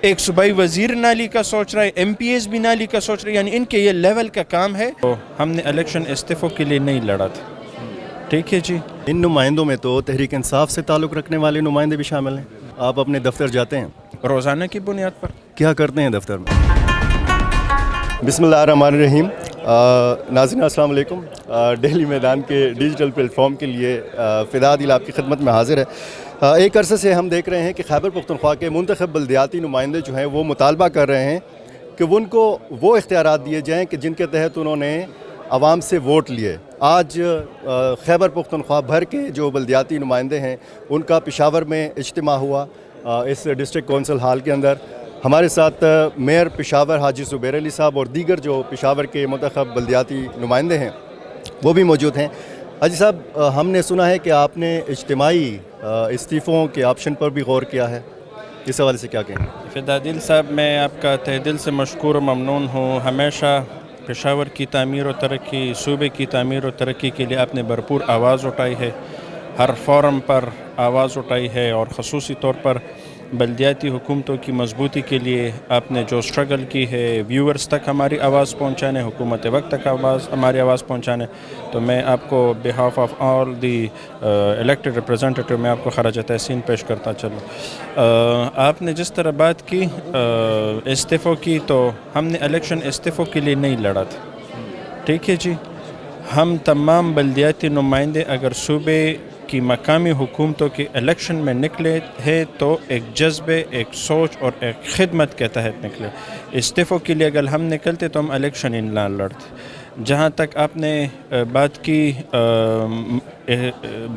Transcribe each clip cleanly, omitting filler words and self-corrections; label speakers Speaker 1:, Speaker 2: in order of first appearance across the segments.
Speaker 1: ایک صوبائی وزیر نالی کا سوچ رہا ہے، ایم پی ایز بھی نالی کا سوچ رہے ہیں، یعنی ان کے یہ لیول کا کام ہے. تو ہم نے الیکشن استعفوں کے لیے نہیں لڑا تھا. ٹھیک ہے جی.
Speaker 2: ان نمائندوں میں تو تحریک انصاف سے تعلق رکھنے والے نمائندے بھی شامل ہیں. آپ اپنے دفتر جاتے ہیں؟
Speaker 1: روزانہ کی بنیاد پر.
Speaker 2: کیا کرتے ہیں دفتر میں؟ بسم اللہ الرحمن الرحیم. ناظرین السلام علیکم. دہلی میدان کے ڈیجیٹل پلیٹ فارم کے لیے فدا عادل آپ کی خدمت میں حاضر ہے. ایک عرصے سے ہم دیکھ رہے ہیں کہ خیبر پختونخوا کے منتخب بلدیاتی نمائندے جو ہیں وہ مطالبہ کر رہے ہیں کہ ان کو وہ اختیارات دیے جائیں کہ جن کے تحت انہوں نے عوام سے ووٹ لیے. آج خیبر پختونخوا بھر کے جو بلدیاتی نمائندے ہیں ان کا پشاور میں اجتماع ہوا اس ڈسٹرکٹ کونسل ہال کے اندر. ہمارے ساتھ میئر پشاور حاجی زبیر علی صاحب اور دیگر جو پشاور کے منتخب بلدیاتی نمائندے ہیں وہ بھی موجود ہیں. حاجی صاحب، ہم نے سنا ہے کہ آپ نے اجتماعی استعفوں کے آپشن پر بھی غور کیا ہے، اس حوالے سے کیا کہیں؟
Speaker 1: فدا دل صاحب، میں آپ کا تہ دل سے مشکور و ممنون ہوں. ہمیشہ پشاور کی تعمیر و ترقی، صوبے کی تعمیر و ترقی کے لیے آپ نے بھرپور آواز اٹھائی ہے، ہر فورم پر آواز اٹھائی ہے، اور خصوصی طور پر بلدیاتی حکومتوں کی مضبوطی کے لیے آپ نے جو اسٹرگل کی ہے، ویورز تک ہماری آواز پہنچانے، حکومت وقت تک ہماری آواز پہنچانے. تو میں آپ کو behalf of all the elected representative میں آپ کو خراج تحسین پیش کرتا چلوں. آپ نے جس طرح بات کی استعفوں کی، تو ہم نے الیکشن استعفوں کے لیے نہیں لڑا تھا. ٹھیک ہے جی. ہم تمام بلدیاتی نمائندے اگر صوبے کی مقامی حکومتوں کے الیکشن میں نکلے ہیں تو ایک جذبے، ایک سوچ اور ایک خدمت کے تحت نکلے. استعفوں کے لیے اگر ہم نکلتے تو ہم الیکشن ہی نہ لڑتے. جہاں تک آپ نے بات کی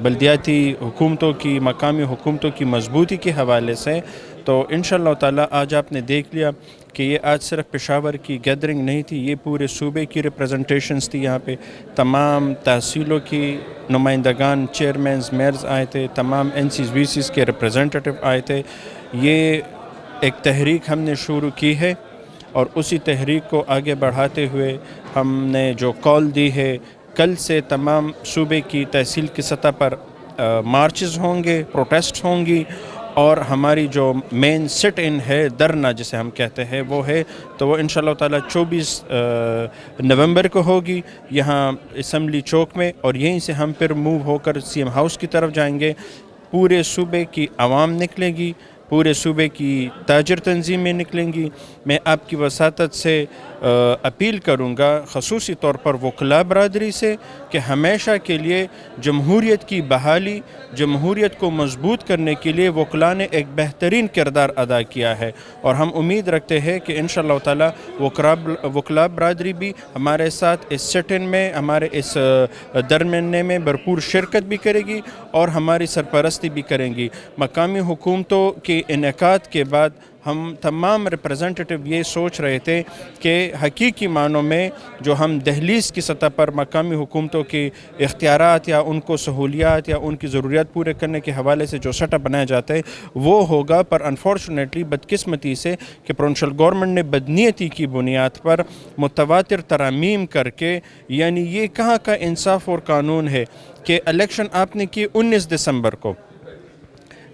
Speaker 1: بلدیاتی حکومتوں کی، مقامی حکومتوں کی مضبوطی کے حوالے سے، تو انشاءاللہ تعالی آج آپ نے دیکھ لیا کہ یہ آج صرف پشاور کی گیدرنگ نہیں تھی، یہ پورے صوبے کی ریپرزنٹیشنز تھی. یہاں پہ تمام تحصیلوں کی نمائندگان، چیئرمینز، میئرز آئے تھے، تمام این سیز وی سیز کے ریپرزنٹیٹیو آئے تھے. یہ ایک تحریک ہم نے شروع کی ہے، اور اسی تحریک کو آگے بڑھاتے ہوئے ہم نے جو کال دی ہے، کل سے تمام صوبے کی تحصیل کی سطح پر مارچز ہوں گے، پروٹیسٹ ہوں گی، اور ہماری جو مین سٹ ان ہے، دھرنا جسے ہم کہتے ہیں، وہ ہے تو وہ انشاءاللہ تعالی 24 نومبر کو ہوگی یہاں اسمبلی چوک میں، اور یہیں سے ہم پھر موو ہو کر سی ایم ہاؤس کی طرف جائیں گے. پورے صوبے کی عوام نکلے گی، پورے صوبے کی تاجر تنظیمیں نکلیں گی. میں آپ کی وساطت سے اپیل کروں گا، خصوصی طور پر وکلاء برادری سے، کہ ہمیشہ کے لیے جمہوریت کی بحالی، جمہوریت کو مضبوط کرنے کے لیے وکلاء نے ایک بہترین کردار ادا کیا ہے، اور ہم امید رکھتے ہیں کہ انشاءاللہ تعالی وکلاء برادری بھی ہمارے ساتھ اس سٹ ان میں، ہمارے اس درمیانے میں بھرپور شرکت بھی کرے گی اور ہماری سرپرستی بھی کریں گی. مقامی حکومتوں کے انعقاد کے بعد ہم تمام ریپرزنٹیٹیو یہ سوچ رہے تھے کہ حقیقی معنوں میں جو ہم دہلیز کی سطح پر مقامی حکومتوں کے اختیارات یا ان کو سہولیات یا ان کی ضروریات پورے کرنے کے حوالے سے جو سیٹ اپ بنایا جاتا ہے وہ ہوگا، پر انفارچونیٹلی بدقسمتی سے کہ پروونشل گورنمنٹ نے بدنیتی کی بنیاد پر متواتر ترامیم کر کے، یعنی یہ کہاں کا انصاف اور قانون ہے کہ الیکشن آپ نے کی 19 دسمبر کو،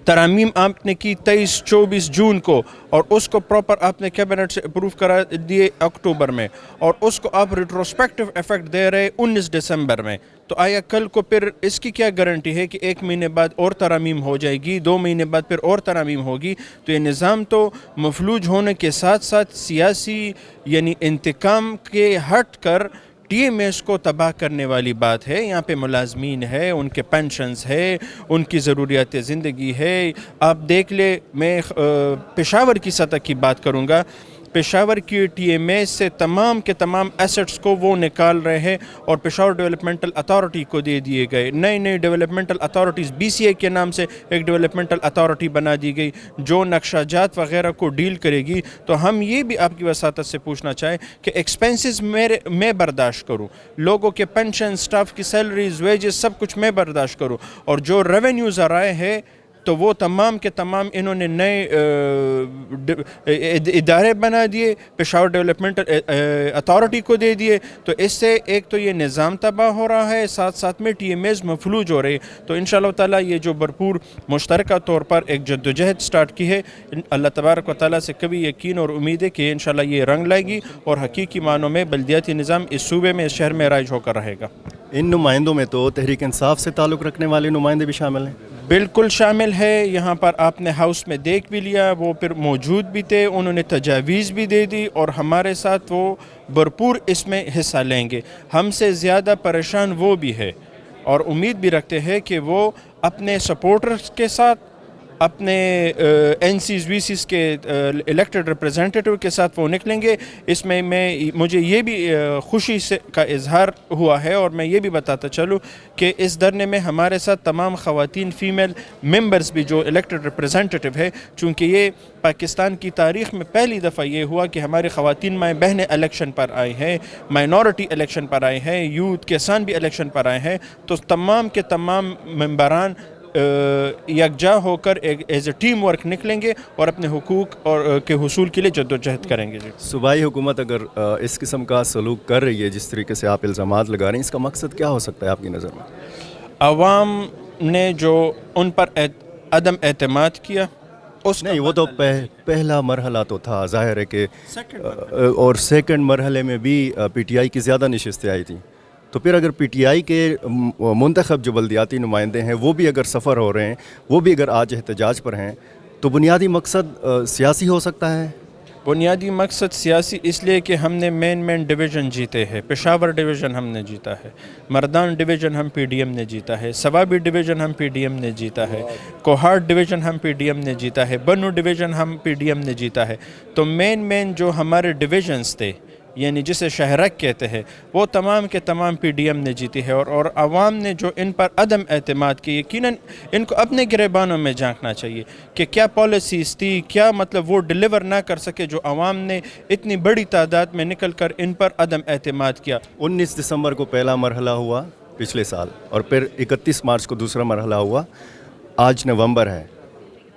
Speaker 1: ترامیم آپ نے کی 23-24 جون کو، اور اس کو پراپر آپ نے کیبنٹ سے اپروو کرا دیے اکتوبر میں، اور اس کو آپ ریٹروسپیکٹو ایفیکٹ دے رہے 19 دسمبر میں. تو آیا کل کو پھر اس کی کیا گارنٹی ہے کہ 1 مہینے بعد اور ترامیم ہو جائے گی، 2 مہینے بعد پھر اور ترامیم ہوگی؟ تو یہ نظام تو مفلوج ہونے کے ساتھ ساتھ سیاسی یعنی انتقام کے ہٹ کر ٹی ایم ایس کو تباہ کرنے والی بات ہے. یہاں پہ ملازمین ہے، ان کے پینشنز ہے، ان کی ضروریات زندگی ہے. آپ دیکھ لے، میں پشاور کی سطح کی بات کروں گا، پشاور کی ٹی ایم ایس سے تمام کے تمام ایسٹس کو وہ نکال رہے ہیں اور پشاور ڈیولپمنٹل اتھارٹی کو دے دیے گئے. نئی ڈیولپمنٹل اتھارٹیز، بی سی اے کے نام سے ایک ڈیولپمنٹل اتھارٹی بنا دی گئی جو نقشہ جات وغیرہ کو ڈیل کرے گی. تو ہم یہ بھی آپ کی وساطت سے پوچھنا چاہیں کہ ایکسپینسز میں برداشت کروں، لوگوں کے پینشن، سٹاف کی سیلریز، ویجز، سب کچھ میں برداشت کروں، اور جو ریونیو ذرائع ہے تو وہ تمام کے تمام انہوں نے نئے ادارے بنا دیے، پشاور ڈیولپمنٹ اتھارٹی کو دے دیے. تو اس سے ایک تو یہ نظام تباہ ہو رہا ہے، ساتھ ساتھ میں ٹی ایم ایز مفلوج ہو رہے. تو انشاءاللہ تعالیٰ یہ جو بھرپور مشترکہ طور پر ایک جدوجہد سٹارٹ کی ہے، اللہ تبارک و تعالیٰ سے کبھی یقین اور امید ہے کہ انشاءاللہ یہ رنگ لائے گی اور حقیقی معنوں میں بلدیاتی نظام اس صوبے میں، اس شہر میں رائج ہو کر رہے گا.
Speaker 2: ان نمائندوں میں تو تحریک انصاف سے تعلق رکھنے والے نمائندے بھی شامل ہیں؟
Speaker 1: بالکل شامل ہے. یہاں پر آپ نے ہاؤس میں دیکھ بھی لیا، وہ پھر موجود بھی تھے، انہوں نے تجاویز بھی دے دی اور ہمارے ساتھ وہ بھرپور اس میں حصہ لیں گے. ہم سے زیادہ پریشان وہ بھی ہے اور امید بھی رکھتے ہیں کہ وہ اپنے سپورٹرز کے ساتھ، اپنے این سیز وی سیز کے الیکٹڈ ریپرزینٹیٹیو کے ساتھ وہ نکلیں گے. اس میں مجھے یہ بھی خوشی سے کا اظہار ہوا ہے اور میں یہ بھی بتاتا چلوں کہ اس دھرنے میں ہمارے ساتھ تمام خواتین فیمیل ممبرز بھی جو الیکٹڈ ریپرزینٹیٹیو ہے، چونکہ یہ پاکستان کی تاریخ میں پہلی دفعہ یہ ہوا کہ ہماری خواتین مائیں بہنیں الیکشن پر آئی ہیں، مائنورٹی الیکشن پر آئے ہیں، یوتھ کسان بھی الیکشن پر آئے ہیں. تو تمام کے تمام ممبران یکجا ہو کر ایز اے ٹیم ورک نکلیں گے اور اپنے حقوق اور کے حصول کے لیے جدوجہد کریں گے.
Speaker 2: صوبائی حکومت اگر اس قسم کا سلوک کر رہی ہے جس طریقے سے آپ الزامات لگا رہے ہیں، اس کا مقصد کیا ہو سکتا ہے آپ کی نظر میں؟
Speaker 1: عوام نے جو ان پر عدم اعتماد کیا، اس
Speaker 2: نہیں، وہ تو پہلا مرحلہ تو تھا، ظاہر ہے کہ اور سیکنڈ مرحلے میں بھی پی ٹی آئی کی زیادہ نشستیں آئی تھیں. تو پھر اگر پی ٹی آئی کے منتخب جو بلدیاتی نمائندے ہیں وہ بھی اگر سفر ہو رہے ہیں، وہ بھی اگر آج احتجاج پر ہیں، تو بنیادی مقصد سیاسی ہو سکتا ہے؟
Speaker 1: بنیادی مقصد سیاسی اس لیے کہ ہم نے مین ڈویژن جیتے ہیں. پشاور ڈویژن ہم نے جیتا ہے، مردان ڈویژن ہم پی ڈی ایم نے جیتا ہے، سوابی ڈویژن ہم پی ڈی ایم نے جیتا ہے، کوہاٹ ڈویژن ہم پی ڈی ایم نے جیتا ہے، بنو ڈویژن ہم پی ڈی ایم نے جیتا ہے. تو مین جو ہمارے ڈویژنز تھے، یعنی جسے شہرک کہتے ہیں، وہ تمام کے تمام پی ڈی ایم نے جیتی ہے. اور عوام نے جو ان پر عدم اعتماد کی، یقیناً ان کو اپنے گریبانوں میں جھانکنا چاہیے کہ کیا پالیسیز تھی، کیا مطلب وہ ڈیلیور نہ کر سکے جو عوام نے اتنی بڑی تعداد میں نکل کر ان پر عدم اعتماد کیا.
Speaker 2: 19 دسمبر کو پہلا مرحلہ ہوا پچھلے سال، اور پھر 31 مارچ کو دوسرا مرحلہ ہوا، آج نومبر ہے.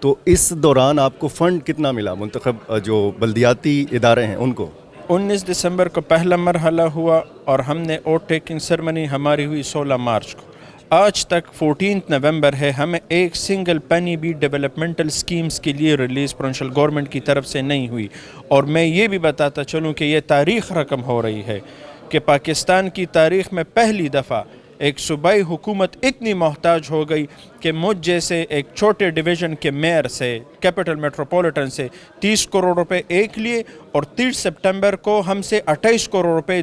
Speaker 2: تو اس دوران آپ کو فنڈ کتنا ملا منتخب جو بلدیاتی ادارے ہیں ان کو؟
Speaker 1: 19 دسمبر کو پہلا مرحلہ ہوا اور ہم نے ووٹ ٹیکنگ سرمنی ہماری ہوئی 16 مارچ کو. آج تک 14 نومبر ہے، ہمیں ایک سنگل پینی بھی ڈیولپمنٹل سکیمز کے لیے ریلیز پروونشل گورنمنٹ کی طرف سے نہیں ہوئی. اور میں یہ بھی بتاتا چلوں کہ یہ تاریخ رقم ہو رہی ہے کہ پاکستان کی تاریخ میں پہلی دفعہ ایک صوبائی حکومت اتنی محتاج ہو گئی کہ مجھ جیسے ایک چھوٹے ڈویژن کے میئر سے، کیپٹل میٹروپولیٹن سے 30 کروڑ روپے ایک لیے اور 30 سپٹمبر کو ہم سے 28 کروڑ روپے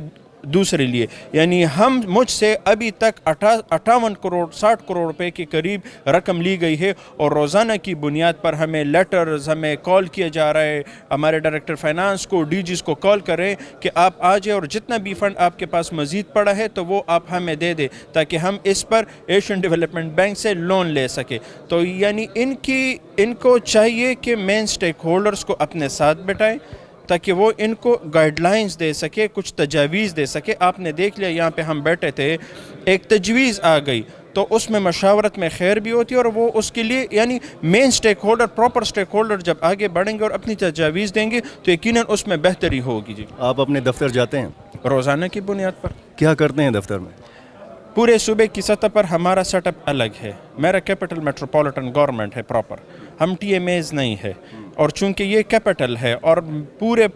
Speaker 1: دوسرے لیے. یعنی مجھ سے ابھی تک 58 کروڑ 60 کروڑ روپے کے قریب رقم لی گئی ہے. اور روزانہ کی بنیاد پر ہمیں لیٹرز، ہمیں کال کیا جا رہا ہے، ہمارے ڈائریکٹر فائنانس کو، ڈی جیز کو کال کریں کہ آپ آ جائیں اور جتنا بھی فنڈ آپ کے پاس مزید پڑا ہے تو وہ آپ ہمیں دے دیں تاکہ ہم اس پر ایشین ڈیولپمنٹ بینک سے لون لے سکیں. تو یعنی ان کو چاہیے کہ مین سٹیک ہولڈرز کو اپنے ساتھ بٹھائیں تاکہ وہ ان کو گائیڈ لائنز دے سکے، کچھ تجاویز دے سکے. آپ نے دیکھ لیا یہاں پہ ہم بیٹھے تھے، ایک تجویز آ گئی تو اس میں مشاورت میں خیر بھی ہوتی ہے اور وہ اس کے لیے یعنی مین سٹیک ہولڈر، پراپر سٹیک ہولڈر جب آگے بڑھیں گے اور اپنی تجاویز دیں گے تو یقیناً اس میں بہتری ہوگی. جی
Speaker 2: آپ اپنے دفتر جاتے ہیں؟
Speaker 1: روزانہ کی بنیاد پر.
Speaker 2: کیا کرتے ہیں دفتر میں؟
Speaker 1: پورے صوبے کی سطح پر ہمارا سیٹ اپ الگ ہے. میرا کیپٹل میٹروپولیٹن گورنمنٹ ہے پراپر، ہم ٹی ایم ایز نہیں ہے. اور چونکہ یہ کیپٹل ہے اور پورے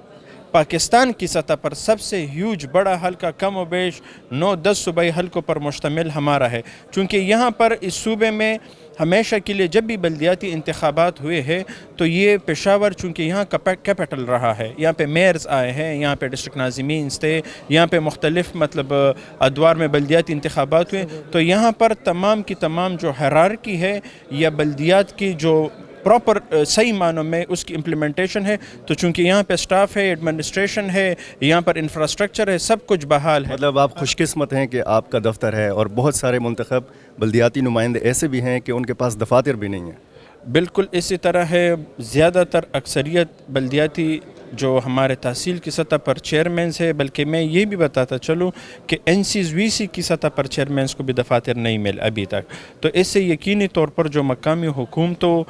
Speaker 1: پاکستان کی سطح پر سب سے ہیوج بڑا حلقہ کم و بیش 9-10 صوبائی حلقوں پر مشتمل ہمارا ہے. چونکہ یہاں پر اس صوبے میں ہمیشہ کے لیے جب بھی بلدیاتی انتخابات ہوئے ہیں تو یہ پشاور چونکہ یہاں کا کیپٹل رہا ہے، یہاں پہ میئرز آئے ہیں، یہاں پہ ڈسٹرکٹ ناظمینز تھے، یہاں پہ مختلف ادوار میں بلدیاتی انتخابات ہوئے. تو یہاں پر تمام کی تمام جو ہیرارکی ہے یا بلدیات کی جو پراپر صحیح معنوں میں اس کی امپلیمنٹیشن ہے، تو چونکہ یہاں پہ سٹاف ہے، ایڈمنسٹریشن ہے، یہاں پر انفراسٹرکچر ہے، سب کچھ بحال ہے.
Speaker 2: مطلب آپ خوش قسمت ہیں کہ آپ کا دفتر ہے، اور بہت سارے منتخب بلدیاتی نمائندے ایسے بھی ہیں کہ ان کے پاس دفاتر بھی نہیں ہیں.
Speaker 1: بالکل اسی طرح ہے. زیادہ تر اکثریت بلدیاتی جو ہمارے تحصیل کی سطح پر چیئرمینس ہے، بلکہ میں یہ بھی بتاتا چلوں کہ NCVC کی سطح پر چیئرمینس کو بھی دفاتر نہیں مل ابھی تک. تو اس سے یقینی طور پر جو مقامی حکومتوں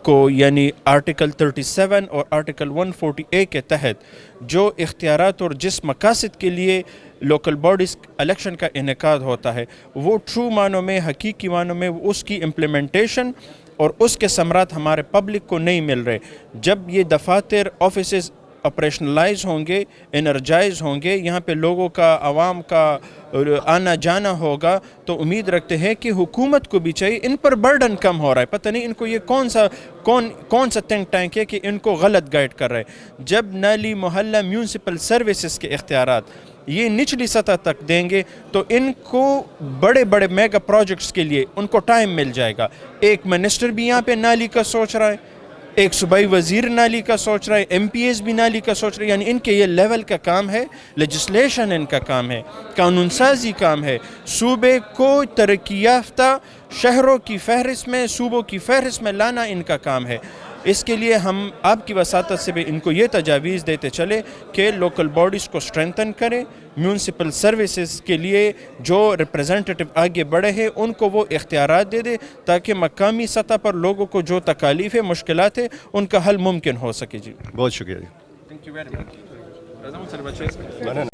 Speaker 1: کو یعنی آرٹیکل 37 اور آرٹیکل 140A کے تحت جو اختیارات اور جس مقاصد کے لیے لوکل باڈیز الیکشن کا انعقاد ہوتا ہے وہ ٹرو معنوں میں، حقیقی معنوں میں اس کی امپلیمنٹیشن اور اس کے ثمرات ہمارے پبلک کو نہیں مل رہے. جب یہ دفاتر آفیسز آپریشنلائز ہوں گے، انرجائز ہوں گے، یہاں پہ لوگوں کا، عوام کا آنا جانا ہوگا، تو امید رکھتے ہیں کہ حکومت کو بھی چاہیے، ان پر برڈن کم ہو رہا ہے. پتہ نہیں ان کو یہ کون سا تھنک ٹینک ہے کہ ان کو غلط گائیڈ کر رہا ہے. جب نالی محلہ میونسپل سروسز کے اختیارات یہ نچلی سطح تک دیں گے تو ان کو بڑے بڑے میگا پروجیکٹس کے لیے ان کو ٹائم مل جائے گا. ایک منسٹر بھی یہاں پہ نالی کا سوچ رہا ہے، ایک صوبائی وزیر نالی کا سوچ رہا ہے، MPs بھی نالی کا سوچ رہے ہیں. یعنی ان کے یہ لیول کا کام ہے، لیجسلیشن ان کا کام ہے، قانون سازی کام ہے. صوبے کو ترقی یافتہ شہروں کی فہرست میں، صوبوں کی فہرست میں لانا ان کا کام ہے. اس کے لیے ہم آپ کی وساطت سے بھی ان کو یہ تجاویز دیتے چلے کہ لوکل باڈیز کو اسٹرینتھن کریں، میونسپل سروسز کے لیے جو ریپریزنٹیٹو آگے بڑھے ہیں ان کو وہ اختیارات دے دے تاکہ مقامی سطح پر لوگوں کو جو تکالیف ہے، مشکلات ہیں، ان کا حل ممکن ہو سکے. جی
Speaker 2: بہت شکریہ جی.
Speaker 1: Thank you very much.